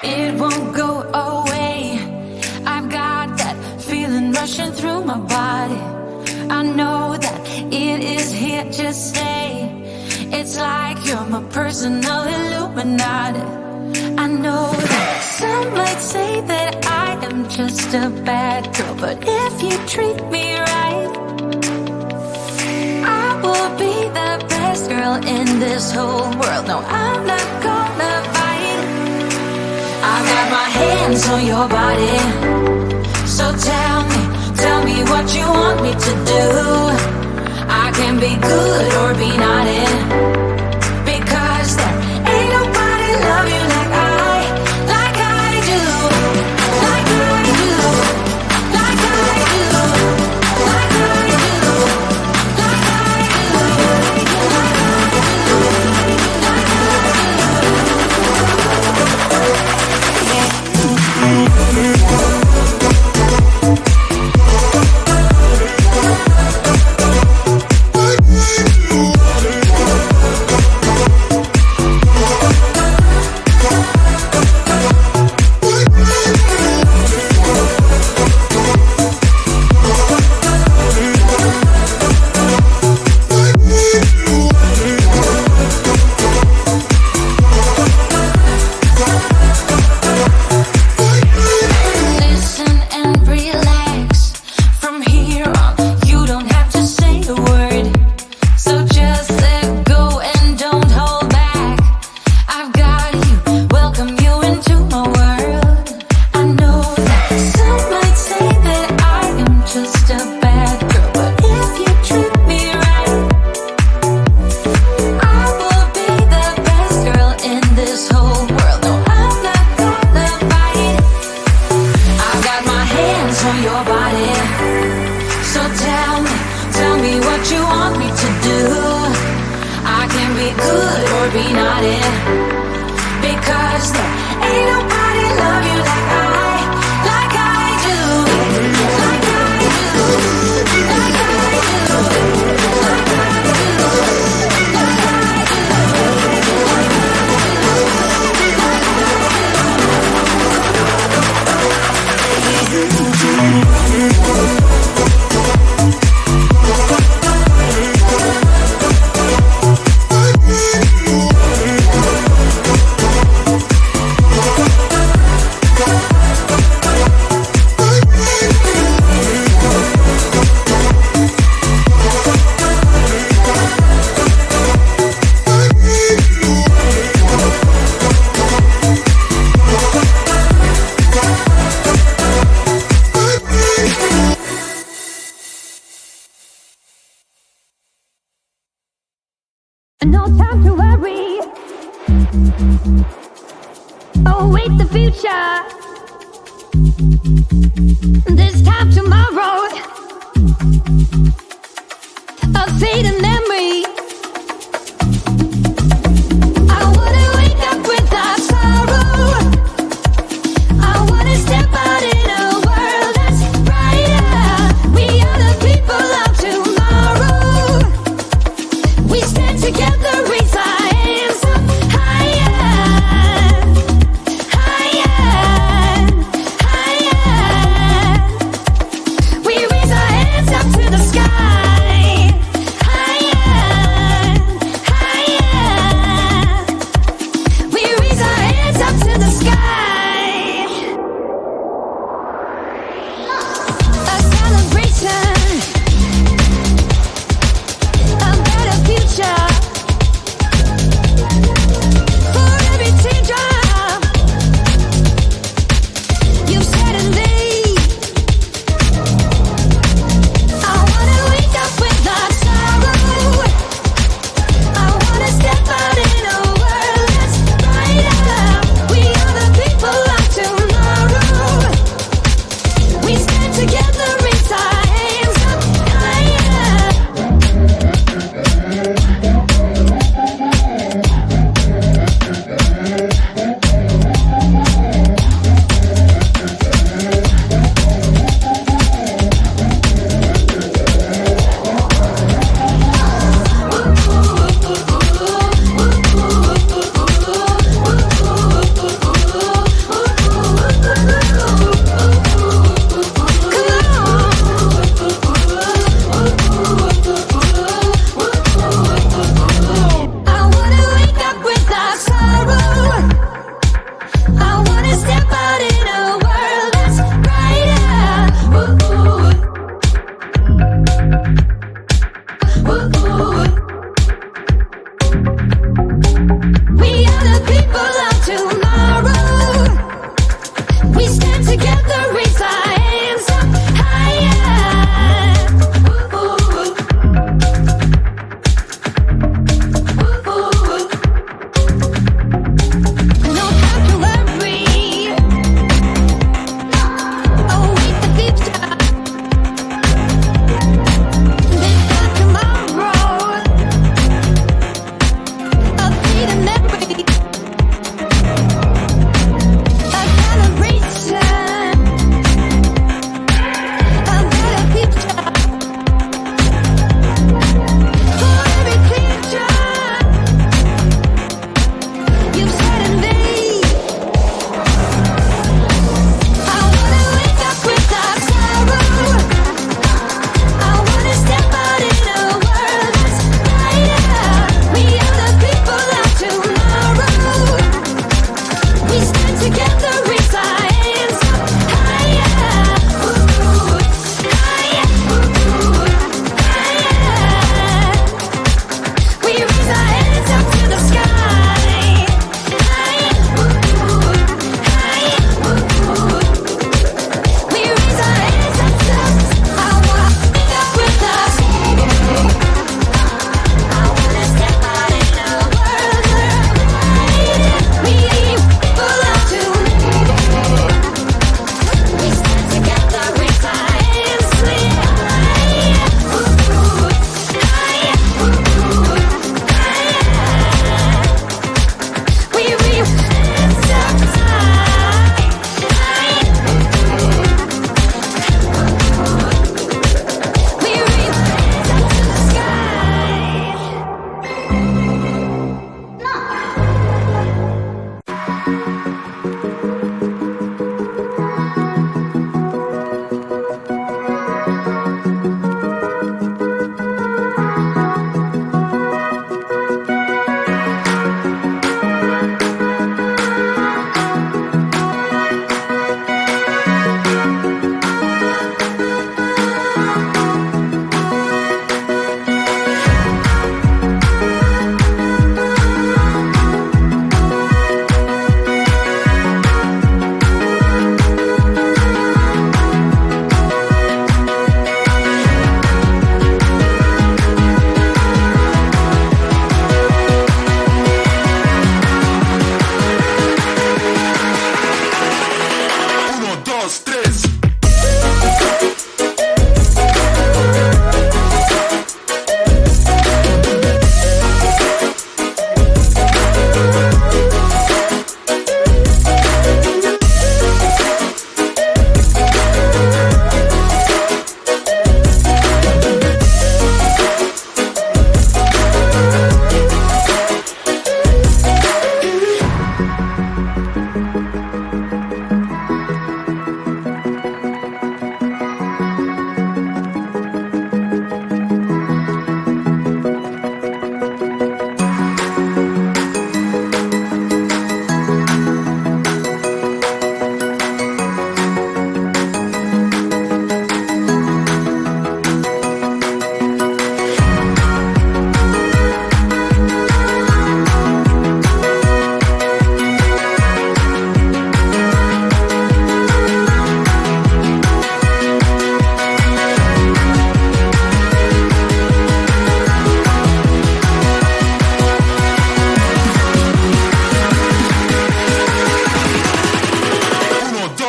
It won't go away. I've got that feeling rushing through my body. I know that it is here to stay. It's like you're my personal Illuminati. I know that some might say that I am just a bad girl, but if you treat me right, I will be the best girl in this whole world. No, I'm not gonna fight. I got my hands on your body, so tell me what you want me to do. I can be good or be naughty, because there ain't nobody love you like I do, like I do, like I do, like I do, like I No time to worry. Await the future. This time tomorrow. A fading memory. I wanna wake up without sorrow. I wanna step out in a world that's brighter. We are the people of tomorrow. We stand together, raise our hands up higher, higher, higher. We raise our hands up to the sky, higher.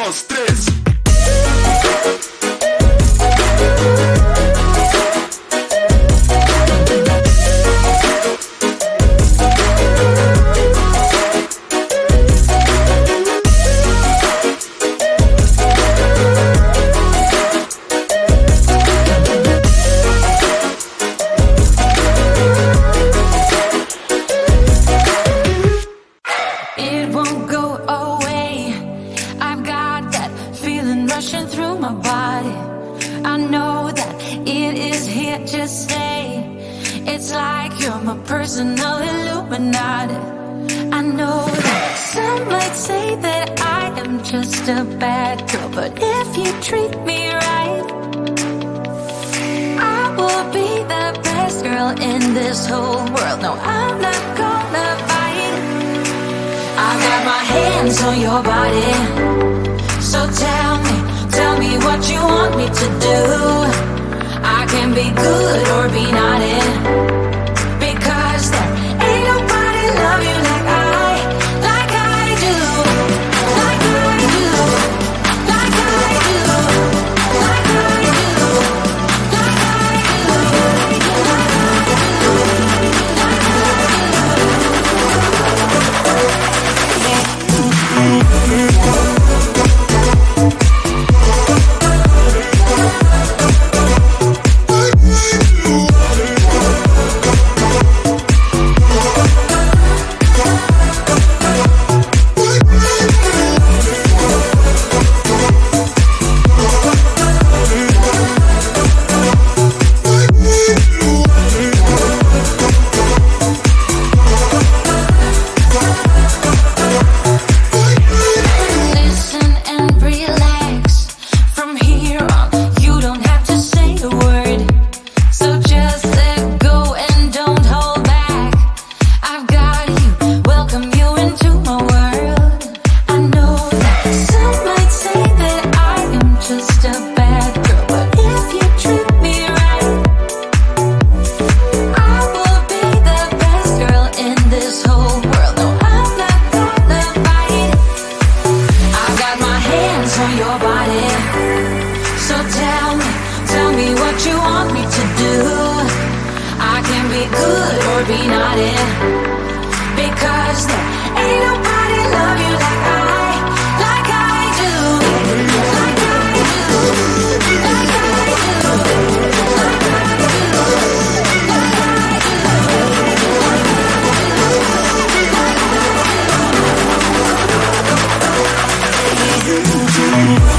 dos, tres. It won't go away. I've got that feeling rushing through my body. I know that it is here to stay. It's like you're my personal Illuminati. I know that some might say that I am just a bad girl, but if you treat me right, I will be the best girl in this whole world. No, I'm not gonna fight. I got my hands on your body. So tell me what you want me to do. I can be good or be naughty, because there ain't nobody love you like I do. Like I do. Like I do. Like I do. Like I do. Like listen and relax. From here on, you don't have to say a word. So just let go and don't hold back. I've got you, welcome you into my world. I know that some might say that I am just a bad girl, but if you treat me right, I will be the best girl in this whole world. No, I'm not gonna fight. I got my hands on your body. So tell me what you want me to do. I can be good or be naughty, because there ain't nobody love you like I do. Like I do. Like I do. Like I do. Like I do.